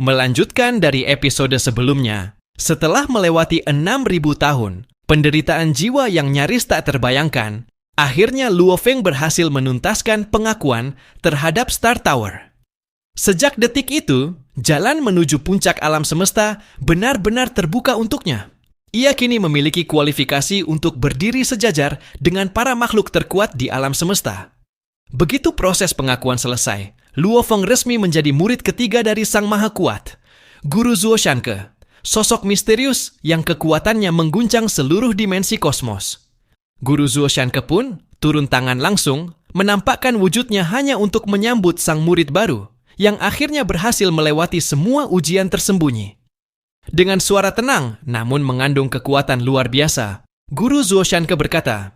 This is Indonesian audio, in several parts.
Melanjutkan dari episode sebelumnya, setelah melewati 6.000 tahun, penderitaan jiwa yang nyaris tak terbayangkan, akhirnya Luo Feng berhasil menuntaskan pengakuan terhadap Star Tower. Sejak detik itu, jalan menuju puncak alam semesta benar-benar terbuka untuknya. Ia kini memiliki kualifikasi untuk berdiri sejajar dengan para makhluk terkuat di alam semesta. Begitu proses pengakuan selesai, Luo Feng resmi menjadi murid ketiga dari Sang Maha Kuat, Guru Zuo Shanke, sosok misterius yang kekuatannya mengguncang seluruh dimensi kosmos. Guru Zuo Shanke pun turun tangan langsung, menampakkan wujudnya hanya untuk menyambut sang murid baru, yang akhirnya berhasil melewati semua ujian tersembunyi. Dengan suara tenang, namun mengandung kekuatan luar biasa, Guru Zuo Shanke berkata,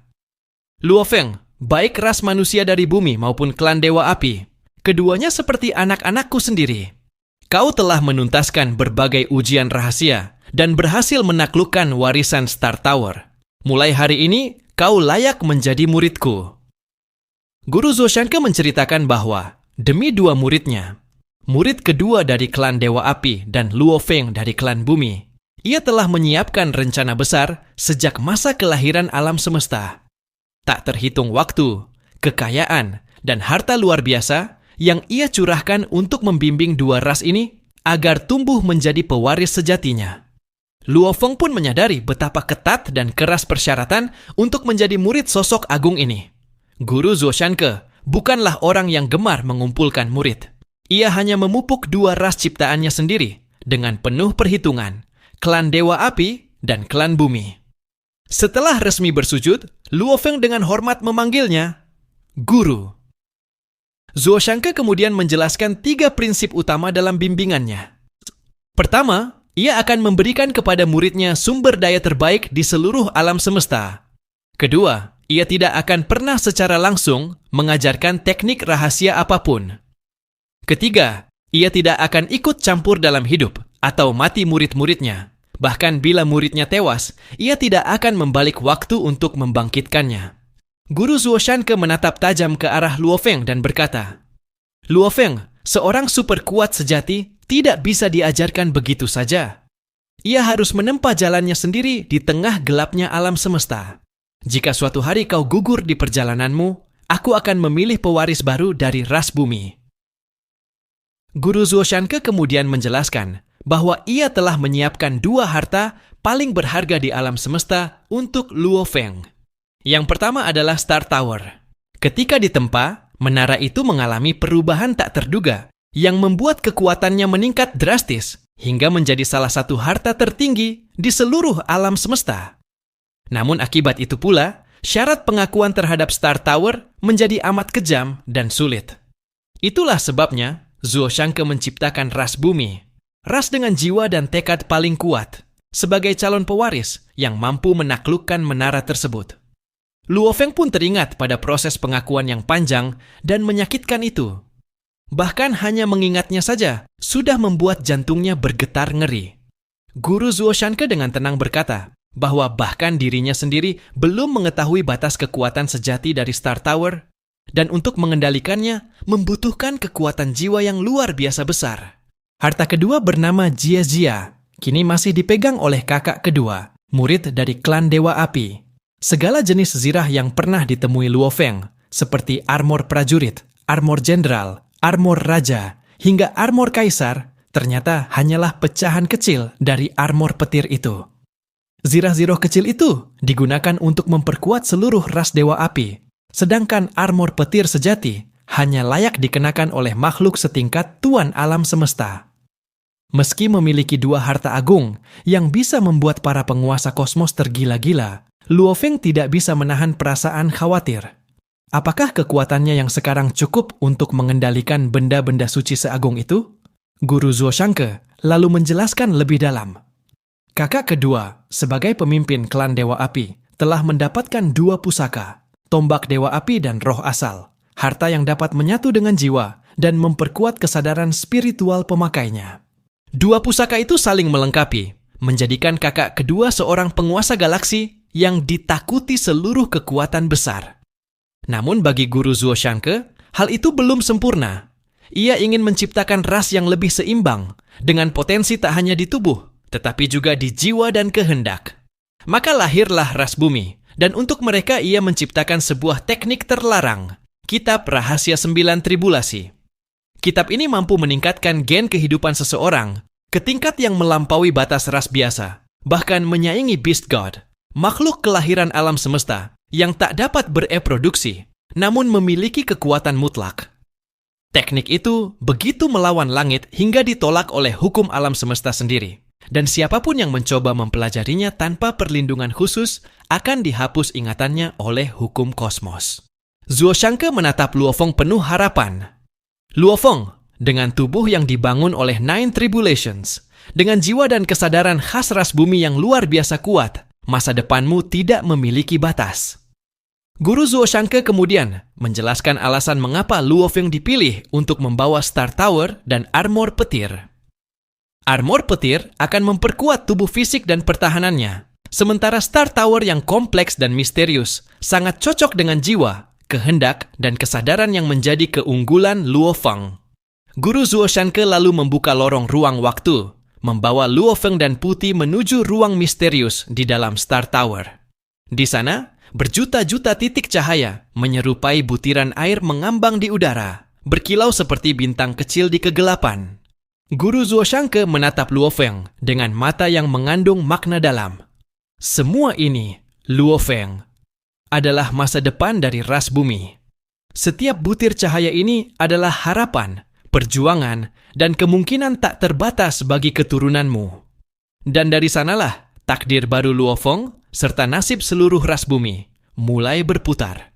"Luo Feng, baik ras manusia dari bumi maupun klan Dewa Api, keduanya seperti anak-anakku sendiri. Kau telah menuntaskan berbagai ujian rahasia dan berhasil menaklukkan warisan Star Tower. Mulai hari ini, kau layak menjadi muridku." Guru Zuo Shanke menceritakan bahwa demi dua muridnya, murid kedua dari klan Dewa Api dan Luo Feng dari klan Bumi, ia telah menyiapkan rencana besar sejak masa kelahiran alam semesta. Tak terhitung waktu, kekayaan, dan harta luar biasa yang ia curahkan untuk membimbing dua ras ini agar tumbuh menjadi pewaris sejatinya. Luo Feng pun menyadari betapa ketat dan keras persyaratan untuk menjadi murid sosok agung ini. Guru Zuo Shanke bukanlah orang yang gemar mengumpulkan murid. Ia hanya memupuk dua ras ciptaannya sendiri dengan penuh perhitungan, klan Dewa Api dan klan Bumi. Setelah resmi bersujud, Luo Feng dengan hormat memanggilnya Guru. Zuo Shanke kemudian menjelaskan 3 prinsip utama dalam bimbingannya. Pertama, ia akan memberikan kepada muridnya sumber daya terbaik di seluruh alam semesta. Kedua, ia tidak akan pernah secara langsung mengajarkan teknik rahasia apapun. Ketiga, ia tidak akan ikut campur dalam hidup atau mati murid-muridnya. Bahkan bila muridnya tewas, ia tidak akan membalik waktu untuk membangkitkannya. Guru Zuo Shanke menatap tajam ke arah Luo Feng dan berkata, "Luo Feng, seorang super kuat sejati tidak bisa diajarkan begitu saja. Ia harus menempa jalannya sendiri di tengah gelapnya alam semesta. Jika suatu hari kau gugur di perjalananmu, aku akan memilih pewaris baru dari ras bumi." Guru Zuo Shanke kemudian menjelaskan bahwa ia telah menyiapkan 2 harta paling berharga di alam semesta untuk Luo Feng. Yang pertama adalah Star Tower. Ketika ditempa, menara itu mengalami perubahan tak terduga yang membuat kekuatannya meningkat drastis hingga menjadi salah satu harta tertinggi di seluruh alam semesta. Namun akibat itu pula, syarat pengakuan terhadap Star Tower menjadi amat kejam dan sulit. Itulah sebabnya Zuo Shanke menciptakan ras bumi, ras dengan jiwa dan tekad paling kuat, sebagai calon pewaris yang mampu menaklukkan menara tersebut. Luo Feng pun teringat pada proses pengakuan yang panjang dan menyakitkan itu. Bahkan hanya mengingatnya saja sudah membuat jantungnya bergetar ngeri. Guru Zuo Shanke dengan tenang berkata bahwa bahkan dirinya sendiri belum mengetahui batas kekuatan sejati dari Star Tower, dan untuk mengendalikannya membutuhkan kekuatan jiwa yang luar biasa besar. Harta kedua bernama Jia Jia, kini masih dipegang oleh kakak kedua, murid dari klan Dewa Api. Segala jenis zirah yang pernah ditemui Luo Feng, seperti armor prajurit, armor jenderal, armor raja, hingga armor kaisar, ternyata hanyalah pecahan kecil dari armor petir itu. Zirah-zirah kecil itu digunakan untuk memperkuat seluruh ras Dewa Api, sedangkan armor petir sejati hanya layak dikenakan oleh makhluk setingkat Tuan Alam Semesta. Meski memiliki 2 harta agung yang bisa membuat para penguasa kosmos tergila-gila, Luo Feng tidak bisa menahan perasaan khawatir. Apakah kekuatannya yang sekarang cukup untuk mengendalikan benda-benda suci seagung itu? Guru Zuo Shanke lalu menjelaskan lebih dalam. Kakak kedua, sebagai pemimpin klan Dewa Api, telah mendapatkan 2 pusaka, tombak Dewa Api dan roh asal, harta yang dapat menyatu dengan jiwa dan memperkuat kesadaran spiritual pemakainya. 2 pusaka itu saling melengkapi, menjadikan kakak kedua seorang penguasa galaksi yang ditakuti seluruh kekuatan besar. Namun bagi Guru Zuo Shanke, hal itu belum sempurna. Ia ingin menciptakan ras yang lebih seimbang dengan potensi tak hanya di tubuh, tetapi juga di jiwa dan kehendak. Maka lahirlah ras bumi, dan untuk mereka ia menciptakan sebuah teknik terlarang, Kitab Rahasia 9 Tribulasi. Kitab ini mampu meningkatkan gen kehidupan seseorang ke tingkat yang melampaui batas ras biasa, bahkan menyaingi Beast God, makhluk kelahiran alam semesta yang tak dapat bereproduksi, namun memiliki kekuatan mutlak. Teknik itu begitu melawan langit hingga ditolak oleh hukum alam semesta sendiri. Dan siapapun yang mencoba mempelajarinya tanpa perlindungan khusus akan dihapus ingatannya oleh hukum kosmos. Zuo Shangke menatap Luo Feng penuh harapan. Luo Feng, dengan tubuh yang dibangun oleh Nine Tribulations, dengan jiwa dan kesadaran khas ras bumi yang luar biasa kuat, masa depanmu tidak memiliki batas. Guru Zuo Shangke kemudian menjelaskan alasan mengapa Luo Feng dipilih untuk membawa Star Tower dan armor petir. Armor petir akan memperkuat tubuh fisik dan pertahanannya, sementara Star Tower yang kompleks dan misterius sangat cocok dengan jiwa, kehendak, dan kesadaran yang menjadi keunggulan Luo Feng. Guru Zuo Shangke lalu membuka lorong ruang waktu, membawa Luo Feng dan Putih menuju ruang misterius di dalam Star Tower. Di sana, berjuta-juta titik cahaya menyerupai butiran air mengambang di udara, berkilau seperti bintang kecil di kegelapan. Guru Zuo Shangke menatap Luo Feng dengan mata yang mengandung makna dalam. Semua ini, Luo Feng, adalah masa depan dari ras bumi. Setiap butir cahaya ini adalah harapan, perjuangan, dan kemungkinan tak terbatas bagi keturunanmu. Dan dari sanalah takdir baru Luo Feng serta nasib seluruh ras bumi mulai berputar.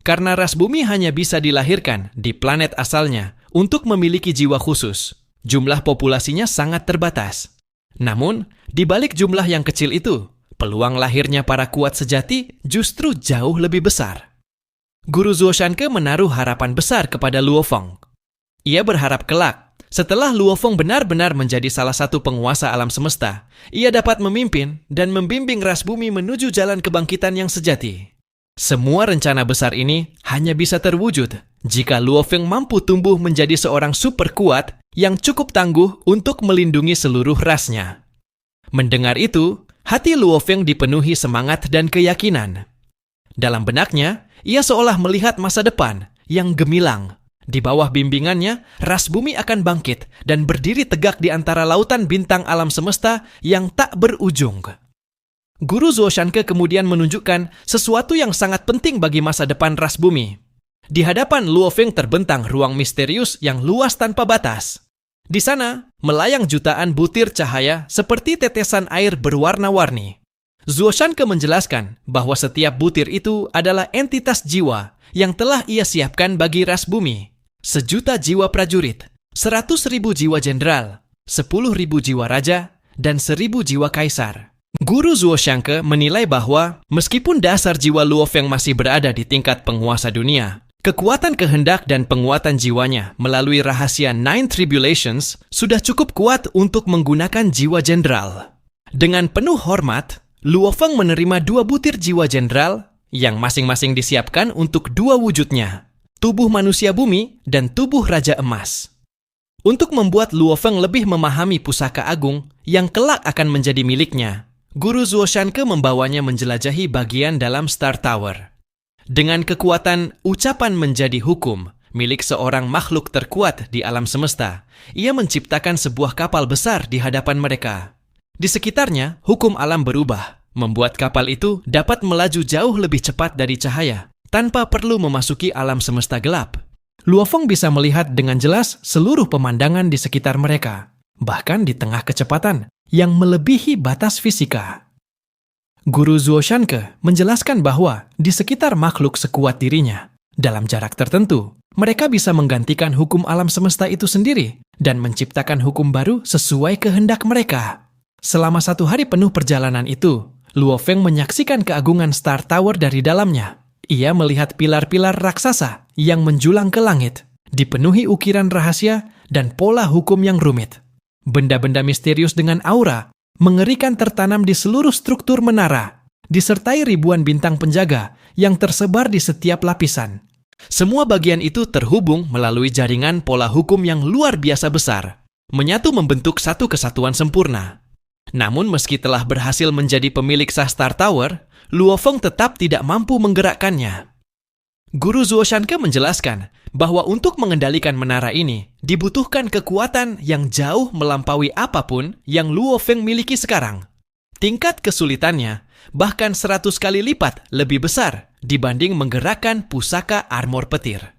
Karena ras bumi hanya bisa dilahirkan di planet asalnya untuk memiliki jiwa khusus, jumlah populasinya sangat terbatas. Namun, di balik jumlah yang kecil itu, peluang lahirnya para kuat sejati justru jauh lebih besar. Guru Zuo Shangke menaruh harapan besar kepada Luo Feng. Ia berharap kelak, setelah Luo Feng benar-benar menjadi salah satu penguasa alam semesta, ia dapat memimpin dan membimbing ras bumi menuju jalan kebangkitan yang sejati. Semua rencana besar ini hanya bisa terwujud jika Luo Feng mampu tumbuh menjadi seorang super kuat yang cukup tangguh untuk melindungi seluruh rasnya. Mendengar itu, hati Luo Feng dipenuhi semangat dan keyakinan. Dalam benaknya, ia seolah melihat masa depan yang gemilang. Di bawah bimbingannya, ras bumi akan bangkit dan berdiri tegak di antara lautan bintang alam semesta yang tak berujung. Guru Zuo Shangke kemudian menunjukkan sesuatu yang sangat penting bagi masa depan ras bumi. Di hadapan Luo Feng terbentang ruang misterius yang luas tanpa batas. Di sana, melayang jutaan butir cahaya seperti tetesan air berwarna-warni. Zuo Shangke menjelaskan bahwa setiap butir itu adalah entitas jiwa yang telah ia siapkan bagi ras bumi. 1.000.000 jiwa prajurit, 100.000 jiwa jenderal, 10.000 jiwa raja, dan 1.000 jiwa kaisar. Guru Zuo Shangke menilai bahwa meskipun dasar jiwa Luo Feng masih berada di tingkat penguasa dunia, kekuatan kehendak dan penguatan jiwanya melalui rahasia Nine Tribulations sudah cukup kuat untuk menggunakan jiwa jenderal. Dengan penuh hormat, Luo Feng menerima 2 butir jiwa jenderal yang masing-masing disiapkan untuk 2 wujudnya, tubuh manusia bumi dan tubuh Raja Emas. Untuk membuat Luo Feng lebih memahami pusaka agung yang kelak akan menjadi miliknya, Guru Zuo Shangke membawanya menjelajahi bagian dalam Star Tower. Dengan kekuatan ucapan menjadi hukum milik seorang makhluk terkuat di alam semesta, ia menciptakan sebuah kapal besar di hadapan mereka. Di sekitarnya, hukum alam berubah, membuat kapal itu dapat melaju jauh lebih cepat dari cahaya, tanpa perlu memasuki alam semesta gelap. Luo Feng bisa melihat dengan jelas seluruh pemandangan di sekitar mereka, bahkan di tengah kecepatan yang melebihi batas fisika. Guru Zuo Shangke menjelaskan bahwa di sekitar makhluk sekuat dirinya, dalam jarak tertentu, mereka bisa menggantikan hukum alam semesta itu sendiri dan menciptakan hukum baru sesuai kehendak mereka. Selama 1 hari penuh perjalanan itu, Luo Feng menyaksikan keagungan Star Tower dari dalamnya. Ia melihat pilar-pilar raksasa yang menjulang ke langit, dipenuhi ukiran rahasia dan pola hukum yang rumit. Benda-benda misterius dengan aura mengerikan tertanam di seluruh struktur menara, disertai ribuan bintang penjaga yang tersebar di setiap lapisan. Semua bagian itu terhubung melalui jaringan pola hukum yang luar biasa besar. menyatu membentuk satu kesatuan sempurna. Namun meski telah berhasil menjadi pemilik sah Star Tower, Luo Feng tetap tidak mampu menggerakkannya. Guru Zuo Shanke menjelaskan bahwa untuk mengendalikan menara ini dibutuhkan kekuatan yang jauh melampaui apapun yang Luo Feng miliki sekarang. Tingkat kesulitannya bahkan 100 kali lipat lebih besar dibanding menggerakkan pusaka armor petir.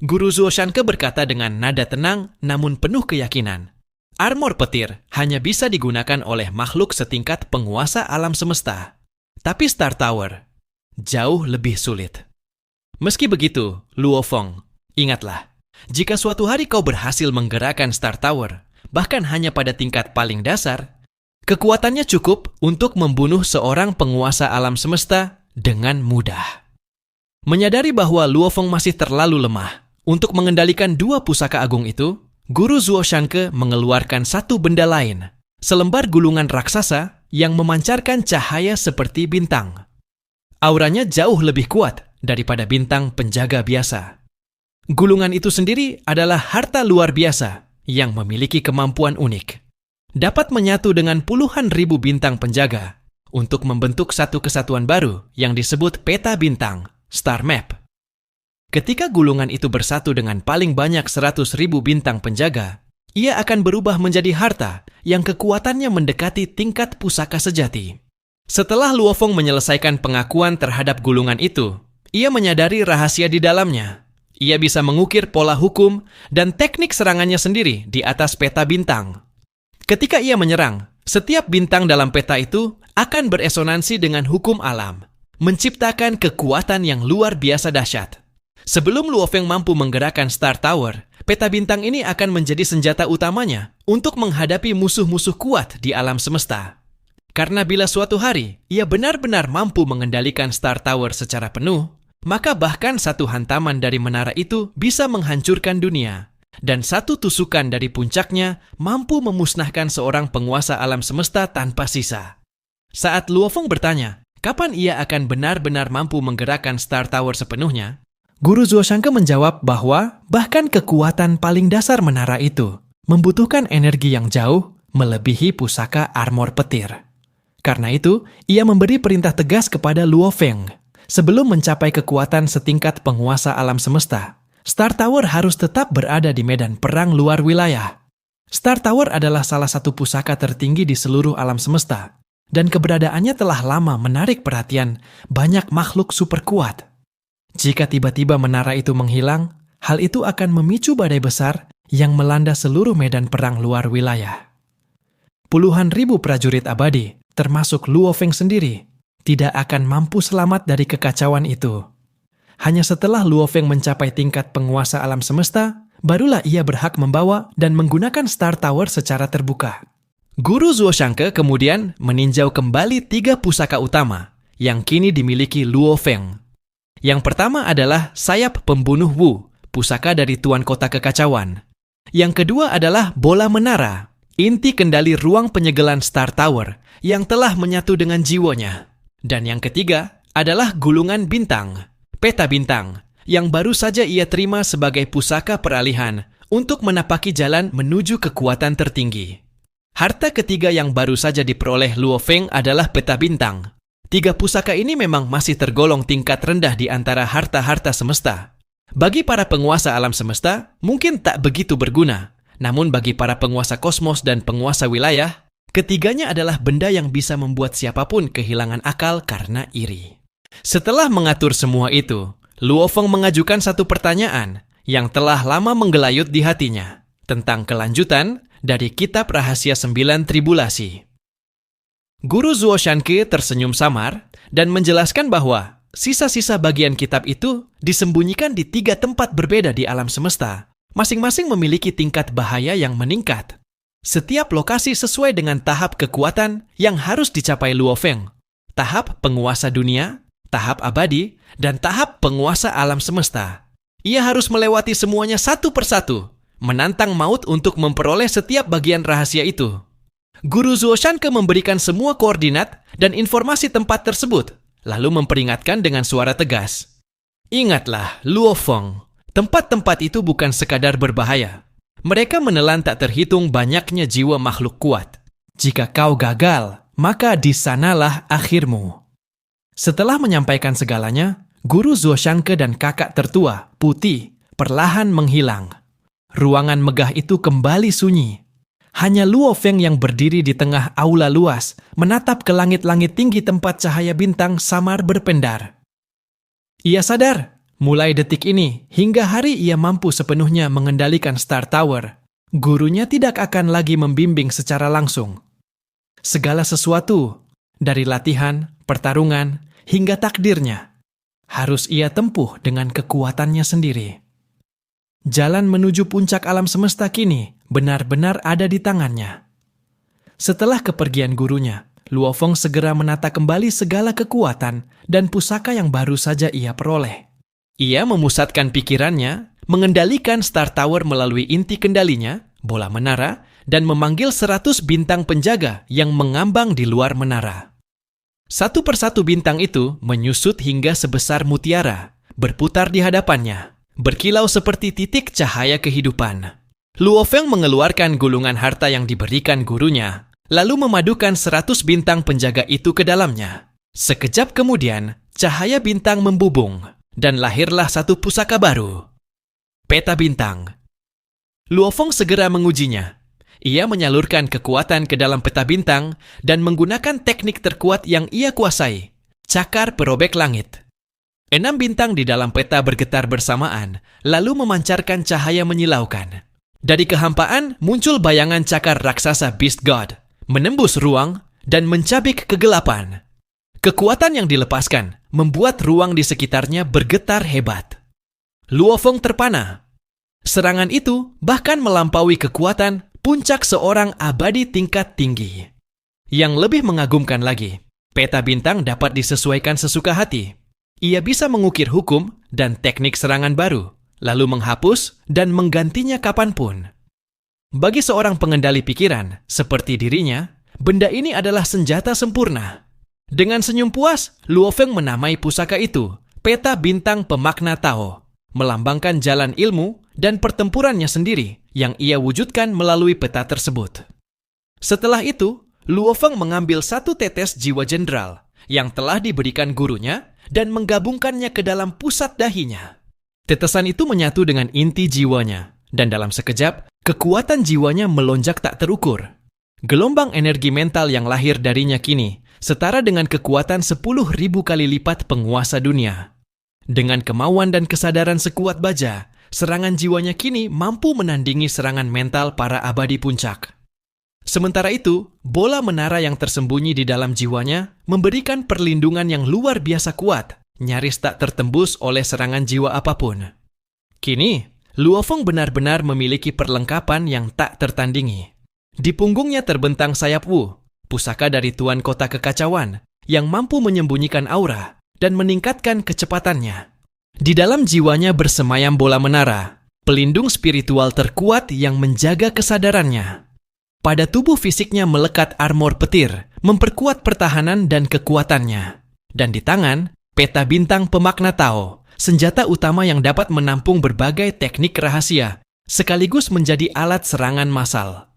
Guru Zuo Shanke berkata dengan nada tenang namun penuh keyakinan. Armor petir hanya bisa digunakan oleh makhluk setingkat penguasa alam semesta. Tapi Star Tower jauh lebih sulit. Meski begitu, Luo Feng, ingatlah, jika suatu hari kau berhasil menggerakkan Star Tower, bahkan hanya pada tingkat paling dasar, kekuatannya cukup untuk membunuh seorang penguasa alam semesta dengan mudah. Menyadari bahwa Luo Feng masih terlalu lemah untuk mengendalikan dua pusaka agung itu, Guru Zuo Shanke mengeluarkan satu benda lain, selembar gulungan raksasa yang memancarkan cahaya seperti bintang. Auranya jauh lebih kuat daripada bintang penjaga biasa. Gulungan itu sendiri adalah harta luar biasa yang memiliki kemampuan unik. Dapat menyatu dengan puluhan ribu bintang penjaga untuk membentuk satu kesatuan baru yang disebut peta bintang, Star Map. Ketika gulungan itu bersatu dengan paling banyak 100.000 bintang penjaga, ia akan berubah menjadi harta yang kekuatannya mendekati tingkat pusaka sejati. Setelah Luo Feng menyelesaikan pengakuan terhadap gulungan itu, ia menyadari rahasia di dalamnya. Ia bisa mengukir pola hukum dan teknik serangannya sendiri di atas peta bintang. Ketika ia menyerang, setiap bintang dalam peta itu akan beresonansi dengan hukum alam, menciptakan kekuatan yang luar biasa dahsyat. Sebelum Luo Feng mampu menggerakkan Star Tower, peta bintang ini akan menjadi senjata utamanya untuk menghadapi musuh-musuh kuat di alam semesta. Karena bila suatu hari ia benar-benar mampu mengendalikan Star Tower secara penuh, maka bahkan satu hantaman dari menara itu bisa menghancurkan dunia, dan satu tusukan dari puncaknya mampu memusnahkan seorang penguasa alam semesta tanpa sisa. Saat Luo Feng bertanya, kapan ia akan benar-benar mampu menggerakkan Star Tower sepenuhnya, Guru Zuo Shanke menjawab bahwa bahkan kekuatan paling dasar menara itu membutuhkan energi yang jauh melebihi pusaka armor petir. Karena itu, ia memberi perintah tegas kepada Luo Feng. Sebelum mencapai kekuatan setingkat penguasa alam semesta, Star Tower harus tetap berada di medan perang luar wilayah. Star Tower adalah salah satu pusaka tertinggi di seluruh alam semesta, dan keberadaannya telah lama menarik perhatian banyak makhluk super kuat. Jika tiba-tiba menara itu menghilang, hal itu akan memicu badai besar yang melanda seluruh medan perang luar wilayah. Puluhan ribu prajurit abadi, termasuk Luo Feng sendiri, tidak akan mampu selamat dari kekacauan itu. Hanya setelah Luo Feng mencapai tingkat penguasa alam semesta, barulah ia berhak membawa dan menggunakan Star Tower secara terbuka. Guru Zuo Shanke kemudian meninjau kembali 3 pusaka utama yang kini dimiliki Luo Feng. Yang pertama adalah sayap pembunuh Wu, pusaka dari Tuan Kota Kekacauan. Yang kedua adalah bola menara, inti kendali ruang penyegelan Star Tower yang telah menyatu dengan jiwanya. Dan yang ketiga adalah gulungan bintang, peta bintang, yang baru saja ia terima sebagai pusaka peralihan untuk menapaki jalan menuju kekuatan tertinggi. Harta ketiga yang baru saja diperoleh Luo Feng adalah peta bintang. 3 pusaka ini memang masih tergolong tingkat rendah di antara harta-harta semesta. Bagi para penguasa alam semesta, mungkin tak begitu berguna. Namun bagi para penguasa kosmos dan penguasa wilayah, ketiganya adalah benda yang bisa membuat siapapun kehilangan akal karena iri. Setelah mengatur semua itu, Luo Feng mengajukan satu pertanyaan yang telah lama menggelayut di hatinya, tentang kelanjutan dari Kitab Rahasia 9 Tribulasi. Guru Zuo Shanke tersenyum samar dan menjelaskan bahwa sisa-sisa bagian kitab itu disembunyikan di 3 tempat berbeda di alam semesta. Masing-masing memiliki tingkat bahaya yang meningkat. Setiap lokasi sesuai dengan tahap kekuatan yang harus dicapai Luo Feng. Tahap penguasa dunia, tahap abadi, dan tahap penguasa alam semesta. Ia harus melewati semuanya satu persatu, menantang maut untuk memperoleh setiap bagian rahasia itu. Guru Zuo Shanke memberikan semua koordinat dan informasi tempat tersebut, lalu memperingatkan dengan suara tegas. Ingatlah, Luo Feng, tempat-tempat itu bukan sekadar berbahaya. Mereka menelan tak terhitung banyaknya jiwa makhluk kuat. Jika kau gagal, maka di sanalah akhirmu. Setelah menyampaikan segalanya, Guru Zuoshanke dan kakak tertua, Putih, perlahan menghilang. Ruangan megah itu kembali sunyi. Hanya Luo Feng yang berdiri di tengah aula luas, menatap ke langit-langit tinggi tempat cahaya bintang samar berpendar. Ia sadar, mulai detik ini hingga hari ia mampu sepenuhnya mengendalikan Star Tower, gurunya tidak akan lagi membimbing secara langsung. Segala sesuatu, dari latihan, pertarungan, hingga takdirnya, harus ia tempuh dengan kekuatannya sendiri. Jalan menuju puncak alam semesta kini benar-benar ada di tangannya. Setelah kepergian gurunya, Luo Feng segera menata kembali segala kekuatan dan pusaka yang baru saja ia peroleh. Ia memusatkan pikirannya, mengendalikan Star Tower melalui inti kendalinya, bola menara, dan memanggil 100 bintang penjaga yang mengambang di luar menara. Satu persatu bintang itu menyusut hingga sebesar mutiara, berputar di hadapannya, berkilau seperti titik cahaya kehidupan. Luo Feng mengeluarkan gulungan harta yang diberikan gurunya, lalu memadukan 100 bintang penjaga itu ke dalamnya. Sekejap kemudian, cahaya bintang membubung, dan lahirlah satu pusaka baru. Peta bintang. Luo Feng segera mengujinya. Ia menyalurkan kekuatan ke dalam peta bintang dan menggunakan teknik terkuat yang ia kuasai, cakar perobek langit. 6 bintang di dalam peta bergetar bersamaan, lalu memancarkan cahaya menyilaukan. Dari kehampaan muncul bayangan cakar raksasa Beast God, menembus ruang dan mencabik kegelapan. Kekuatan yang dilepaskan membuat ruang di sekitarnya bergetar hebat. Luo Feng terpana. Serangan itu bahkan melampaui kekuatan puncak seorang abadi tingkat tinggi. Yang lebih mengagumkan lagi, peta bintang dapat disesuaikan sesuka hati. Ia bisa mengukir hukum dan teknik serangan baru, lalu menghapus dan menggantinya kapanpun. Bagi seorang pengendali pikiran, seperti dirinya, benda ini adalah senjata sempurna. Dengan senyum puas, Luo Feng menamai pusaka itu, peta bintang pemakna Tao, melambangkan jalan ilmu dan pertempurannya sendiri yang ia wujudkan melalui peta tersebut. Setelah itu, Luo Feng mengambil 1 tetes jiwa jenderal yang telah diberikan gurunya dan menggabungkannya ke dalam pusat dahinya. Tetesan itu menyatu dengan inti jiwanya, dan dalam sekejap, kekuatan jiwanya melonjak tak terukur. Gelombang energi mental yang lahir darinya kini setara dengan kekuatan 10.000 kali lipat penguasa dunia. Dengan kemauan dan kesadaran sekuat baja, serangan jiwanya kini mampu menandingi serangan mental para abadi puncak. Sementara itu, bola menara yang tersembunyi di dalam jiwanya memberikan perlindungan yang luar biasa kuat, nyaris tak tertembus oleh serangan jiwa apapun. Kini, Luo Feng benar-benar memiliki perlengkapan yang tak tertandingi. Di punggungnya terbentang sayap Wu, pusaka dari Tuan Kota Kekacauan, yang mampu menyembunyikan aura dan meningkatkan kecepatannya. Di dalam jiwanya bersemayam bola menara, pelindung spiritual terkuat yang menjaga kesadarannya. Pada tubuh fisiknya melekat armor petir, memperkuat pertahanan dan kekuatannya. Dan di tangan, peta bintang pemakna Tao, senjata utama yang dapat menampung berbagai teknik rahasia, sekaligus menjadi alat serangan massal.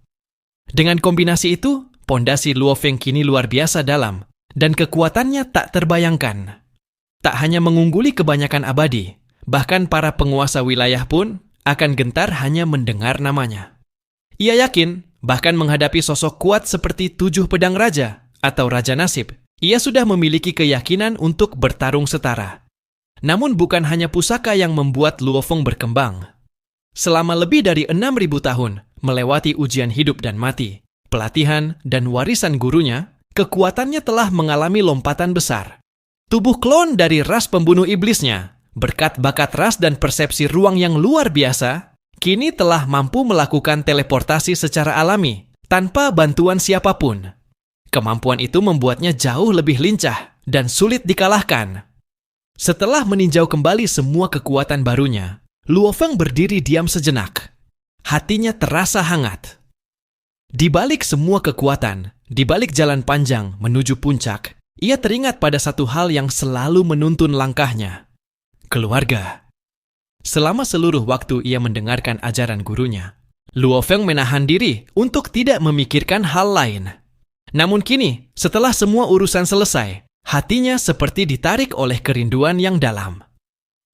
Dengan kombinasi itu, pondasi Luo Feng kini luar biasa dalam, dan kekuatannya tak terbayangkan. Tak hanya mengungguli kebanyakan abadi, bahkan para penguasa wilayah pun akan gentar hanya mendengar namanya. Ia yakin, bahkan menghadapi sosok kuat seperti 7 pedang raja atau Raja Nasib, ia sudah memiliki keyakinan untuk bertarung setara. Namun bukan hanya pusaka yang membuat Luo Feng berkembang. Selama lebih dari 6.000 tahun, melewati ujian hidup dan mati, pelatihan dan warisan gurunya, kekuatannya telah mengalami lompatan besar. Tubuh klon dari ras pembunuh iblisnya, berkat bakat ras dan persepsi ruang yang luar biasa, kini telah mampu melakukan teleportasi secara alami, tanpa bantuan siapapun. Kemampuan itu membuatnya jauh lebih lincah dan sulit dikalahkan. Setelah meninjau kembali semua kekuatan barunya, Luo Feng berdiri diam sejenak. Hatinya terasa hangat. Di balik semua kekuatan, di balik jalan panjang menuju puncak, ia teringat pada satu hal yang selalu menuntun langkahnya. Keluarga. Selama seluruh waktu ia mendengarkan ajaran gurunya, Luo Feng menahan diri untuk tidak memikirkan hal lain. Namun kini, setelah semua urusan selesai, hatinya seperti ditarik oleh kerinduan yang dalam.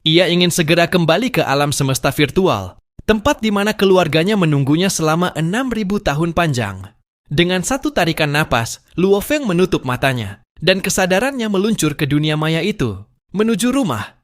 Ia ingin segera kembali ke alam semesta virtual, tempat di mana keluarganya menunggunya selama 6.000 tahun panjang. Dengan satu tarikan napas, Luo Feng menutup matanya, dan kesadarannya meluncur ke dunia maya itu, menuju rumah